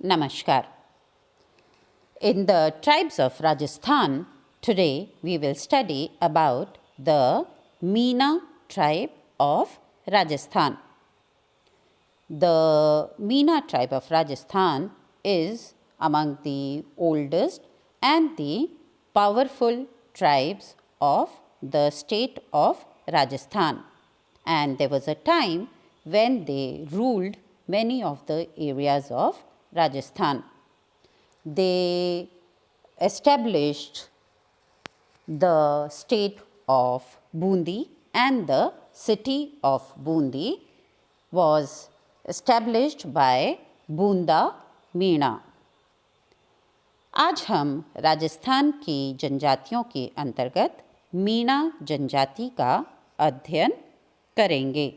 Namaskar. In the tribes of Rajasthan, today we will study about the Meena tribe of Rajasthan. The Meena tribe of Rajasthan is among the oldest and the powerful tribes of the state of Rajasthan. And there was a time when they ruled many of the areas of Rajasthan. They established the state of Bundi, and the city of Bundi was established by बूंदा मीणा. आज हम राजस्थान की जनजातियों के अंतर्गत मीणा जनजाति का अध्ययन करेंगे.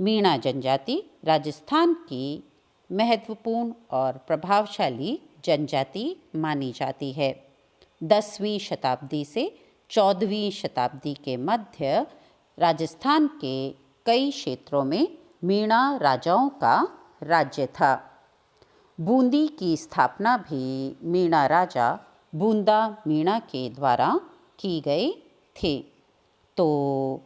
मीणा जनजाति राजस्थान की महत्वपूर्ण और प्रभावशाली जनजाति मानी जाती है. 10वीं शताब्दी से 14वीं शताब्दी के मध्य राजस्थान के कई क्षेत्रों में मीणा राजाओं का राज्य था. बूंदी की स्थापना भी मीणा राजा बूंदा मीणा के द्वारा की गई थी. तो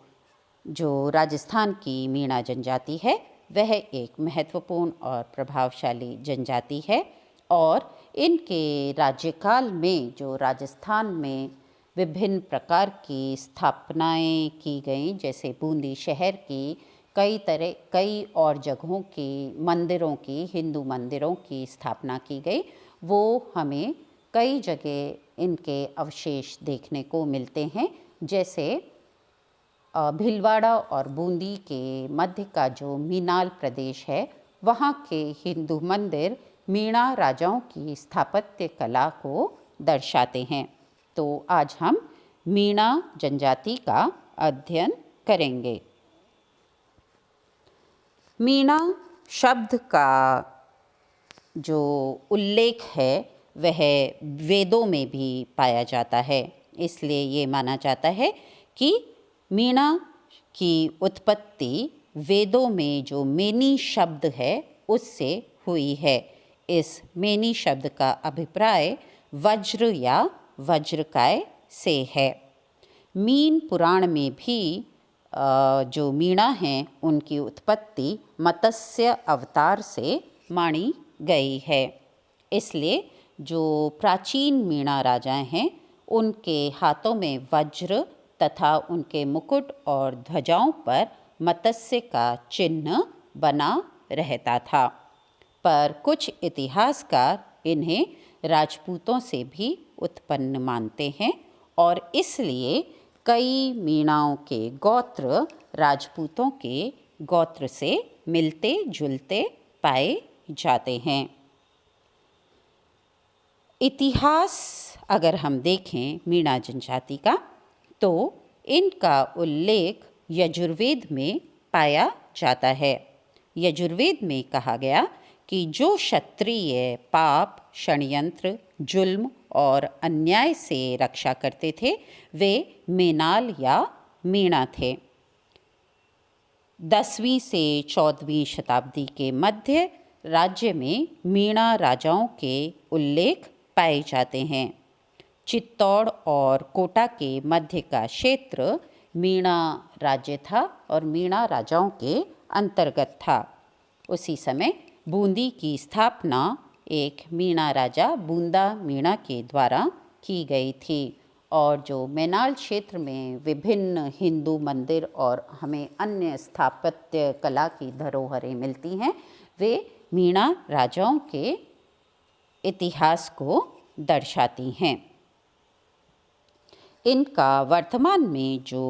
जो राजस्थान की मीणा जनजाति है वह एक महत्वपूर्ण और प्रभावशाली जनजाति है और इनके राज्यकाल में जो राजस्थान में विभिन्न प्रकार की स्थापनाएं की गईं, जैसे बूंदी शहर की कई और जगहों की मंदिरों की, हिंदू मंदिरों की स्थापना की गई, वो हमें कई जगह इनके अवशेष देखने को मिलते हैं. जैसे भीलवाड़ा और बूंदी के मध्य का जो मीनाल प्रदेश है, वहाँ के हिंदू मंदिर मीणा राजाओं की स्थापत्य कला को दर्शाते हैं. तो आज हम मीणा जनजाति का अध्ययन करेंगे. मीणा शब्द का जो उल्लेख है वह वेदों में भी पाया जाता है. इसलिए ये माना जाता है कि मीणा की उत्पत्ति वेदों में जो मेनी शब्द है उससे हुई है. इस मेनी शब्द का अभिप्राय वज्र या वज्रकाय से है. मीन पुराण में भी जो मीणा हैं उनकी उत्पत्ति मत्स्य अवतार से मानी गई है. इसलिए जो प्राचीन मीणा राजा हैं उनके हाथों में वज्र तथा उनके मुकुट और ध्वजाओं पर मत्स्य का चिन्ह बना रहता था. पर कुछ इतिहासकार इन्हें राजपूतों से भी उत्पन्न मानते हैं और इसलिए कई मीणाओं के गोत्र राजपूतों के गोत्र से मिलते जुलते पाए जाते हैं. इतिहास अगर हम देखें मीणा जनजाति का, तो इनका उल्लेख यजुर्वेद में पाया जाता है. यजुर्वेद में कहा गया कि जो क्षत्रिय पाप, षड्यंत्र, जुल्म और अन्याय से रक्षा करते थे वे मेनाल या मीणा थे. 10वीं से 14वीं शताब्दी के मध्य राज्य में मीणा राजाओं के उल्लेख पाए जाते हैं. चित्तौड़ और कोटा के मध्य का क्षेत्र मीणा राज्य था और मीणा राजाओं के अंतर्गत था. उसी समय बूंदी की स्थापना एक मीणा राजा बूंदा मीणा के द्वारा की गई थी और जो मेनाल क्षेत्र में विभिन्न हिंदू मंदिर और हमें अन्य स्थापत्य कला की धरोहरें मिलती हैं वे मीणा राजाओं के इतिहास को दर्शाती हैं. इनका वर्तमान में जो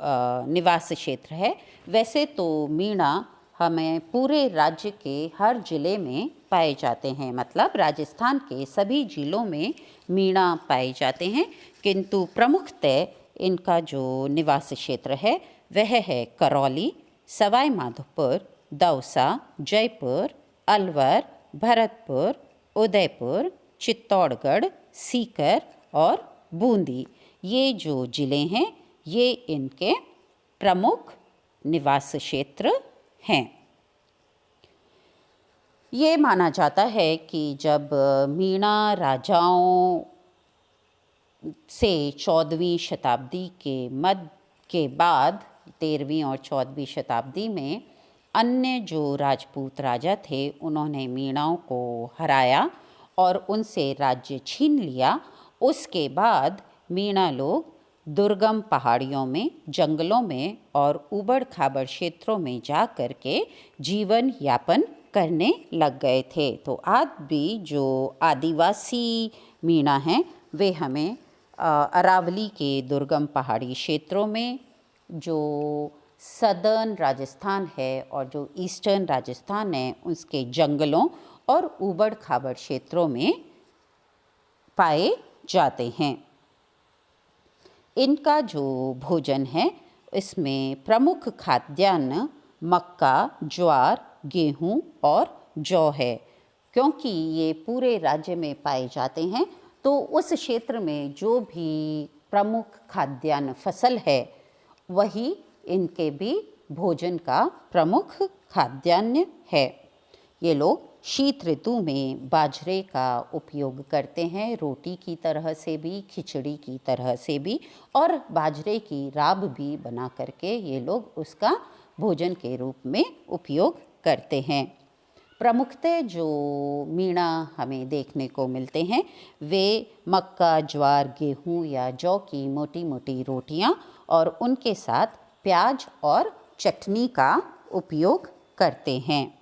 निवास क्षेत्र है, वैसे तो मीणा हमें पूरे राज्य के हर ज़िले में पाए जाते हैं, मतलब राजस्थान के सभी ज़िलों में मीणा पाए जाते हैं, किंतु प्रमुखतः इनका जो निवास क्षेत्र है वह है करौली, सवाई माधोपुर, दौसा, जयपुर, अलवर, भरतपुर, उदयपुर, चित्तौड़गढ़, सीकर और बूंदी. ये जो ज़िले हैं ये इनके प्रमुख निवास क्षेत्र हैं. ये माना जाता है कि जब मीणा राजाओं से 14वीं शताब्दी के मध्य के बाद 13वीं और 14वीं शताब्दी में अन्य जो राजपूत राजा थे उन्होंने मीणाओं को हराया और उनसे राज्य छीन लिया। उसके बाद मीणा लोग दुर्गम पहाड़ियों में, जंगलों में और ऊबड़ खाबड़ क्षेत्रों में जा कर के जीवन यापन करने लग गए थे। तो आज भी जो आदिवासी मीणा हैं वे हमें अरावली के दुर्गम पहाड़ी क्षेत्रों में, जो सदर्न राजस्थान है और जो ईस्टर्न राजस्थान है, उसके जंगलों और ऊबड़ खाबड़ क्षेत्रों में पाए जाते हैं। इनका जो भोजन है इसमें प्रमुख खाद्यान्न मक्का, ज्वार, गेहूं और जौ है। क्योंकि ये पूरे राज्य में पाए जाते हैं तो उस क्षेत्र में जो भी प्रमुख खाद्यान्न फसल है वही इनके भी भोजन का प्रमुख खाद्यान्न है। ये लोग शीत ऋतु में बाजरे का उपयोग करते हैं, रोटी की तरह से भी, खिचड़ी की तरह से भी, और बाजरे की राब भी बना करके ये लोग उसका भोजन के रूप में उपयोग करते हैं। प्रमुखतः जो मीणा हमें देखने को मिलते हैं वे मक्का, ज्वार, गेहूं या जौ की मोटी मोटी रोटियां और उनके साथ प्याज और चटनी का उपयोग करते हैं।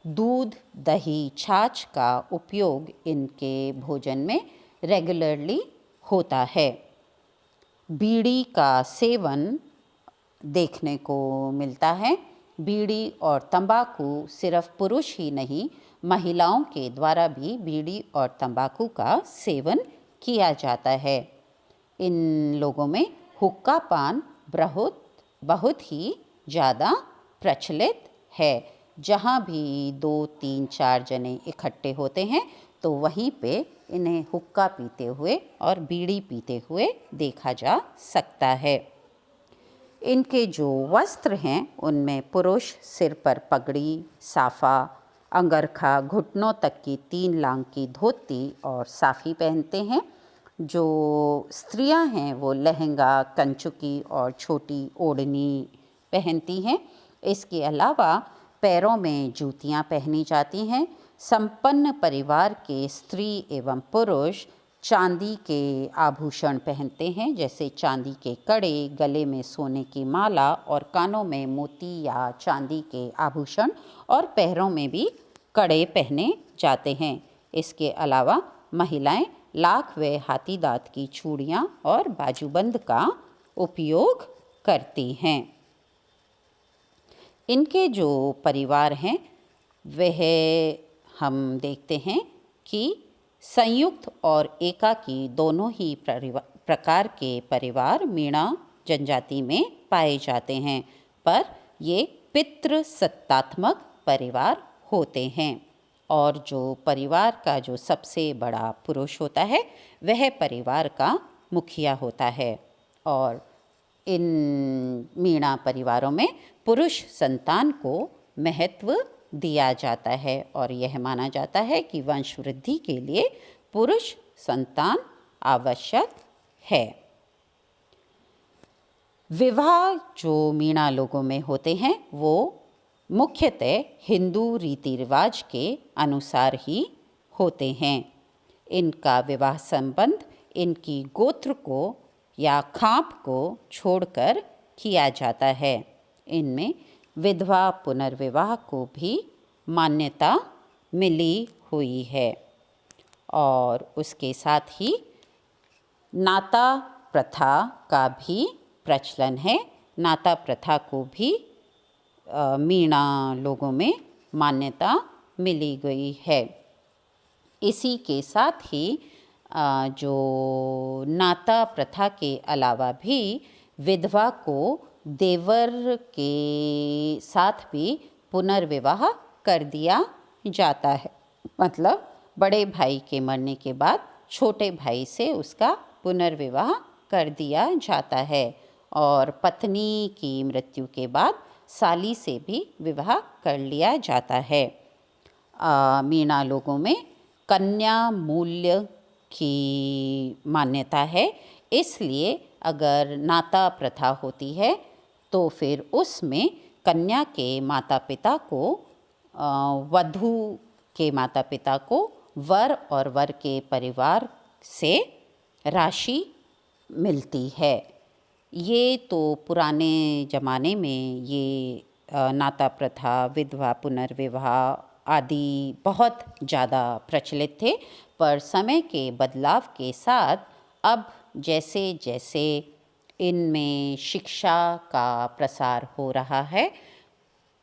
दूध, दही, छाछ का उपयोग इनके भोजन में रेगुलरली होता है। बीड़ी का सेवन देखने को मिलता है। बीड़ी और तंबाकू सिर्फ पुरुष ही नहीं, महिलाओं के द्वारा भी बीड़ी और तंबाकू का सेवन किया जाता है। इन लोगों में हुक्का पान बहुत ही ज़्यादा प्रचलित है। जहाँ भी 2, 3, 4 जने इकट्ठे होते हैं तो वहीं पे इन्हें हुक्का पीते हुए और बीड़ी पीते हुए देखा जा सकता है। इनके जो वस्त्र हैं उनमें पुरुष सिर पर पगड़ी, साफा, अंगरखा, घुटनों तक की 3 लांग की धोती और साफ़ी पहनते हैं। जो स्त्रियां हैं वो लहंगा, कंचुकी और छोटी ओढ़नी पहनती हैं। इसके अलावा पैरों में जूतियां पहनी जाती हैं। संपन्न परिवार के स्त्री एवं पुरुष चांदी के आभूषण पहनते हैं, जैसे चांदी के कड़े, गले में सोने की माला और कानों में मोती या चांदी के आभूषण और पैरों में भी कड़े पहने जाते हैं। इसके अलावा महिलाएं लाख व हाथी दांत की चूड़ियां और बाजूबंद का उपयोग करती हैं। इनके जो परिवार हैं वह हम देखते हैं कि संयुक्त और एकाकी दोनों ही प्रकार के परिवार मीणा जनजाति में पाए जाते हैं, पर ये पितृसत्तात्मक परिवार होते हैं। और जो परिवार का जो सबसे बड़ा पुरुष होता है वह परिवार का मुखिया होता है। और इन मीणा परिवारों में पुरुष संतान को महत्व दिया जाता है और यह माना जाता है कि वंश वृद्धि के लिए पुरुष संतान आवश्यक है। विवाह जो मीणा लोगों में होते हैं वो मुख्यतः हिंदू रीति रिवाज के अनुसार ही होते हैं। इनका विवाह संबंध इनकी गोत्र को या खाप को छोड़कर किया जाता है। इनमें विधवा पुनर्विवाह को भी मान्यता मिली हुई है और उसके साथ ही नाता प्रथा का भी प्रचलन है। नाता प्रथा को भी मीणा लोगों में मान्यता मिली गई है। इसी के साथ ही जो नाता प्रथा के अलावा भी विधवा को देवर के साथ भी पुनर्विवाह कर दिया जाता है। मतलब बड़े भाई के मरने के बाद छोटे भाई से उसका पुनर्विवाह कर दिया जाता है और पत्नी की मृत्यु के बाद साली से भी विवाह कर लिया जाता है। मीणा लोगों में कन्या मूल्य की मान्यता है, इसलिए अगर नाता प्रथा होती है तो फिर उसमें कन्या के माता पिता को वधू के माता पिता को वर और वर के परिवार से राशि मिलती है। ये तो पुराने ज़माने में ये नाता प्रथा, विधवा पुनर्विवाह आदि बहुत ज़्यादा प्रचलित थे, पर समय के बदलाव के साथ अब जैसे जैसे इनमें शिक्षा का प्रसार हो रहा है,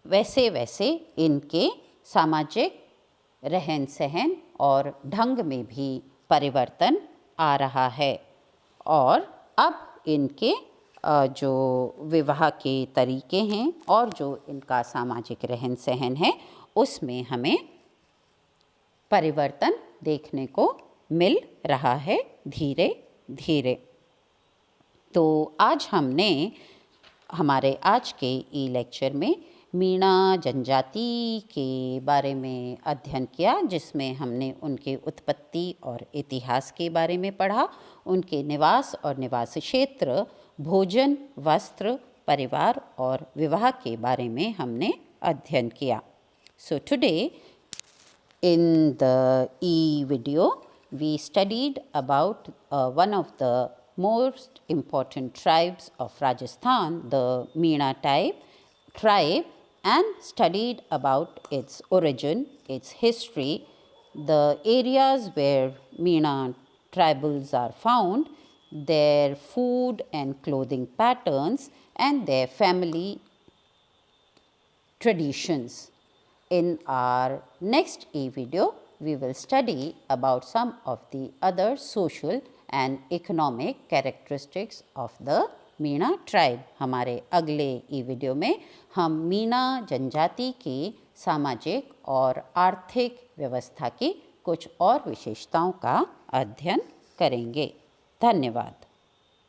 वैसे वैसे इनके सामाजिक रहन सहन और ढंग में भी परिवर्तन आ रहा है और अब इनके जो विवाह के तरीके हैं और जो इनका सामाजिक रहन सहन है उसमें हमें परिवर्तन देखने को मिल रहा है धीरे धीरे। तो आज हमने हमारे आज के ई लेक्चर में मीणा जनजाति के बारे में अध्ययन किया, जिसमें हमने उनके उत्पत्ति और इतिहास के बारे में पढ़ा, उनके निवास और निवास क्षेत्र, भोजन, वस्त्र, परिवार और विवाह के बारे में हमने अध्ययन किया। So today in the e-video we studied about one of the most important tribes of Rajasthan, the Meena tribe, and studied about its origin, its history, the areas where Meena tribals are found, their food and clothing patterns, and their family traditions. In our next e-video, we will study about some of the other social and economic characteristics of the Meena tribe. हमारे अगले ई-वीडियो में हम मीणा जनजाति की सामाजिक और आर्थिक व्यवस्था की कुछ और विशेषताओं का अध्ययन करेंगे। धन्यवाद।